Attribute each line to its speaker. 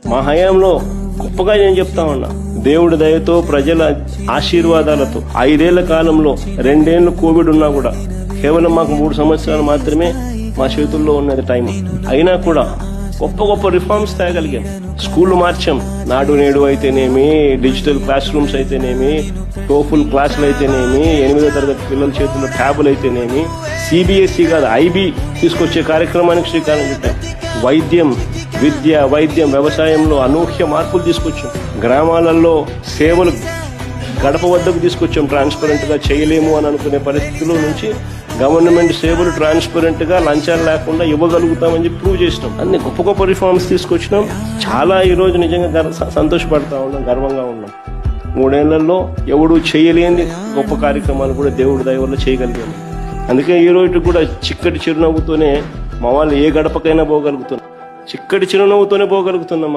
Speaker 1: మా హయాంలో గొప్పగా నేను చెప్తా ఉన్నా, దేవుడి దయతో ప్రజల ఆశీర్వాదాలతో 5 ఏళ్ల కాలంలో 2 ఏళ్ళు కోవిడ్ ఉన్నా కూడా కేవలం మాకు 3 సంవత్సరాలు మాత్రమే మా చేతుల్లో ఉన్నది టైం. అయినా కూడా గొప్ప రిఫార్మ్స్ తేగలిగాం. స్కూల్ మార్చాం. నాడు నేడు అయితేనేమి, డిజిటల్ క్లాస్ రూమ్స్ అయితేనేమి, టోఫుల్ క్లాసులు అయితేనేమి, 8వ తరగతి పిల్లల చేతుల్లో ట్యాబులు అయితేనేమి, సిబిఎస్ఈ కాదు ఐబీ తీసుకొచ్చే కార్యక్రమానికి శ్రీకారం చుట్టాం. వైద్యం, వ్యవసాయంలో అనూహ్య మార్పులు తీసుకొచ్చాం. గ్రామాలలో సేవలు గడప వద్దకు తీసుకొచ్చాం. ట్రాన్స్పరెంట్ గా చేయలేము అని అనుకునే పరిస్థితుల నుంచి గవర్నమెంట్ సేవలు ట్రాన్స్పరెంట్ గా లంచాలు లేకుండా ఇవ్వగలుగుతామని చెప్పి ప్రూవ్ చేసినాం. అన్ని గొప్ప రిఫార్మ్స్ తీసుకొచ్చినాం. చాలా ఈ రోజు నిజంగా సంతోషపడతా ఉన్నాం, గర్వంగా ఉన్నాం. 3 ఏళ్లలో ఎవడు చేయలేని గొప్ప కార్యక్రమాలు కూడా దేవుడి దయ వల్ల చేయగలిగాము. అందుకే ఈ రోజు కూడా చిక్కటి చిరునవ్వుతోనే మా వాళ్ళు ఏ గడపకైనా పోగలుగుతున్నాం. చిక్కటి చిరునవ్వుతోనే పోగలుగుతున్నాం.